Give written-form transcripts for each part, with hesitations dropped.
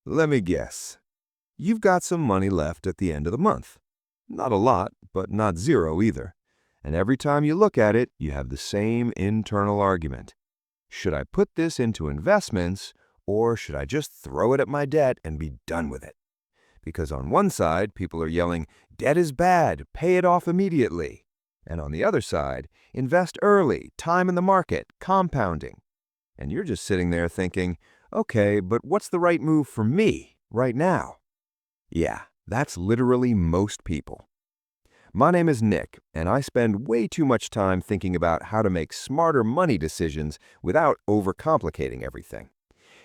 Let me guess. You've got some money left at the end of the month. Not a lot, but not zero either. And every time you look at it, you have the same internal argument. Should I put this into investments, or should I just throw it at my debt and be done with it? Because on one side, people are yelling, debt is bad, pay it off immediately. And on the other side, invest early, time in the market, compounding. And you're just sitting there thinking, okay, but what's the right move for me right now? Yeah, that's literally most people. My name is Nick, and I spend way too much time thinking about how to make smarter money decisions without overcomplicating everything.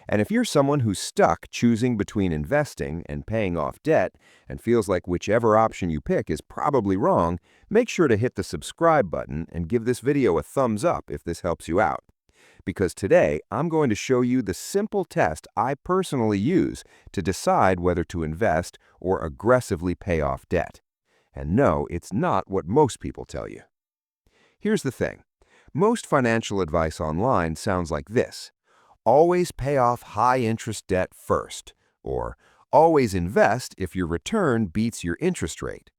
And if you're someone who's stuck choosing between investing and paying off debt and feels like whichever option you pick is probably wrong, make sure to hit the subscribe button and give this video a thumbs up if this helps you out. Because today, I'm going to show you the simple test I personally use to decide whether to invest or aggressively pay off debt. And no, it's not what most people tell you. Here's the thing. Most financial advice online sounds like this. Always pay off high-interest debt first, or always invest if your return beats your interest rate.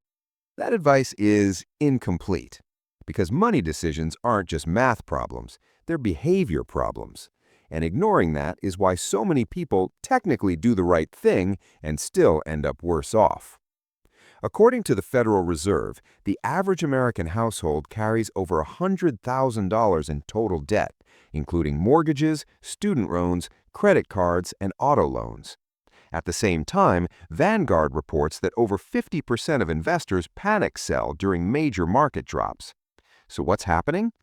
That advice is incomplete, because money decisions aren't just math problems, they're behavior problems. And ignoring that is why so many people technically do the right thing and still end up worse off. According to the Federal Reserve, the average American household carries over $100,000 in total debt, including mortgages, student loans, credit cards, and auto loans. At the same time, Vanguard reports that over 50% of investors panic sell during major market drops. So what's happening?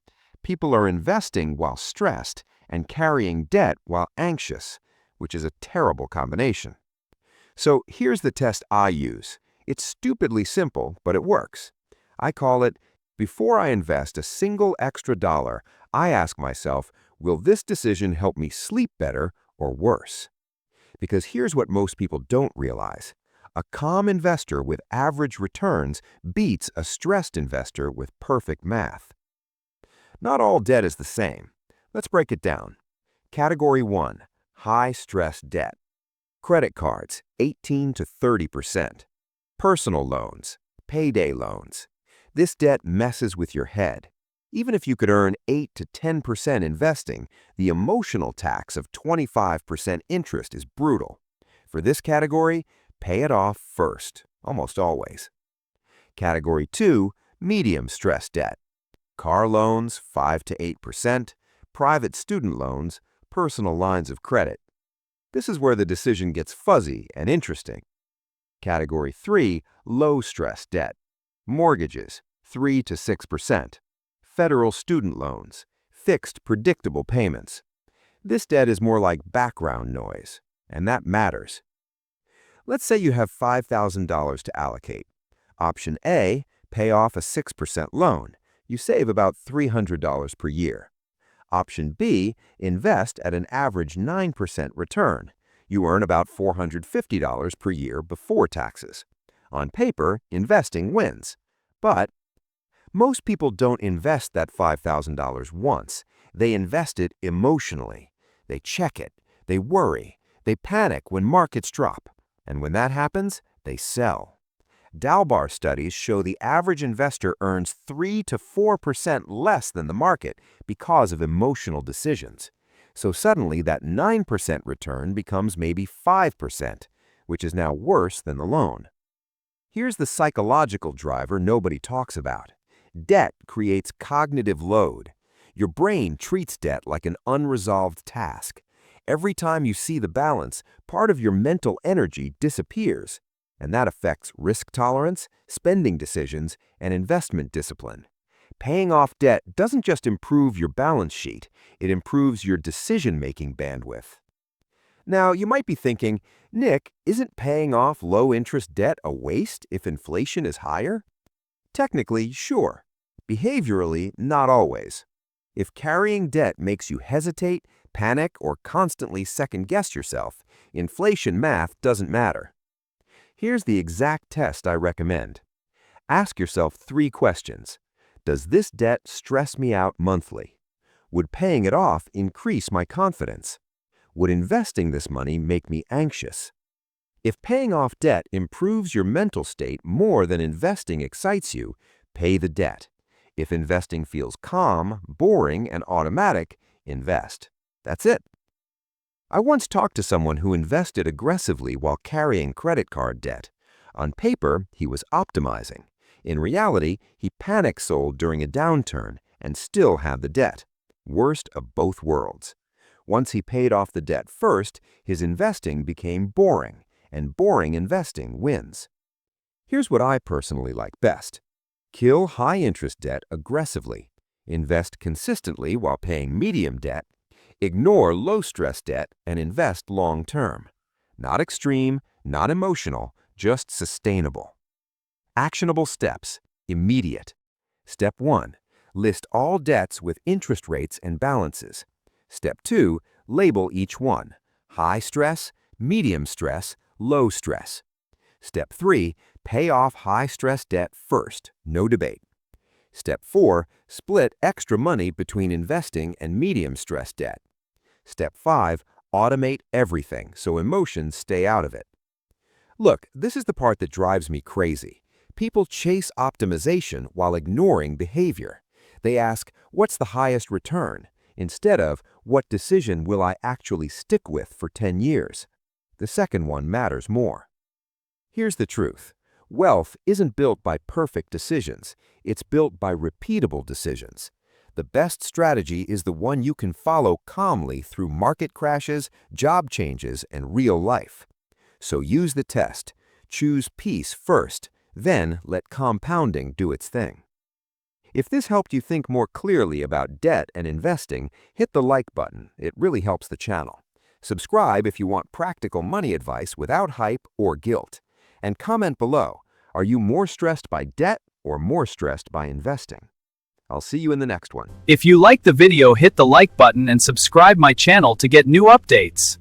People are investing while stressed and carrying debt while anxious, which is a terrible combination. So here's the test I use. It's stupidly simple, but it works. I call it, before I invest a single extra dollar, I ask myself, will this decision help me sleep better or worse? Because here's what most people don't realize. A calm investor with average returns beats a stressed investor with perfect math. Not all debt is the same. Let's break it down. Category 1, high-stress debt. Credit cards, 18 to 30%. Personal loans, payday loans. This debt messes with your head. Even if you could earn 8 to 10% investing, the emotional tax of 25% interest is brutal. For this category, pay it off first, almost always. Category 2, medium stress debt. Car loans, 5 to 8%, private student loans, personal lines of credit. This is where the decision gets fuzzy and interesting. Category 3, low-stress debt. Mortgages, 3 to 6%. Federal student loans, fixed predictable payments. This debt is more like background noise, and that matters. Let's say you have $5,000 to allocate. Option A, pay off a 6% loan. You save about $300 per year. Option B, invest at an average 9% return. You earn about $450 per year before taxes. On paper, investing wins. But most people don't invest that $5,000 once. They invest it emotionally. They check it. They worry. They panic when markets drop. And when that happens, they sell. Dalbar studies show the average investor earns 3 to 4% less than the market because of emotional decisions. So suddenly that 9% return becomes maybe 5%, which is now worse than the loan. Here's the psychological driver nobody talks about. Debt creates cognitive load. Your brain treats debt like an unresolved task. Every time you see the balance, part of your mental energy disappears, and that affects risk tolerance, spending decisions, and investment discipline. Paying off debt doesn't just improve your balance sheet, it improves your decision-making bandwidth. Now, you might be thinking, Nick, isn't paying off low-interest debt a waste if inflation is higher? Technically, sure. Behaviorally, not always. If carrying debt makes you hesitate, panic, or constantly second-guess yourself, inflation math doesn't matter. Here's the exact test I recommend. Ask yourself 3 questions. Does this debt stress me out monthly? Would paying it off increase my confidence? Would investing this money make me anxious? If paying off debt improves your mental state more than investing excites you, pay the debt. If investing feels calm, boring, and automatic, invest. That's it. I once talked to someone who invested aggressively while carrying credit card debt. On paper, he was optimizing. In reality, he panic sold during a downturn and still had the debt. Worst of both worlds. Once he paid off the debt first, his investing became boring, and boring investing wins. Here's what I personally like best. Kill high-interest debt aggressively. Invest consistently while paying medium debt. Ignore low-stress debt and invest long-term. Not extreme, not emotional, just sustainable. Actionable steps. Immediate. Step 1. List all debts with interest rates and balances. Step 2. Label each one. High stress, medium stress, low stress. Step 3. Pay off high-stress debt first. No debate. Step 4. Split extra money between investing and medium-stress debt. Step 5. Automate everything so emotions stay out of it. Look, this is the part that drives me crazy. People chase optimization while ignoring behavior. They ask, what's the highest return? Instead of, what decision will I actually stick with for 10 years? The second one matters more. Here's the truth. Wealth isn't built by perfect decisions. It's built by repeatable decisions. The best strategy is the one you can follow calmly through market crashes, job changes, and real life. So use the test. Choose peace first, then let compounding do its thing. If this helped you think more clearly about debt and investing, hit the like button. It really helps the channel. Subscribe if you want practical money advice without hype or guilt. And comment below, are you more stressed by debt or more stressed by investing? I'll see you in the next one. If you like the video, hit the like button and subscribe my channel to get new updates.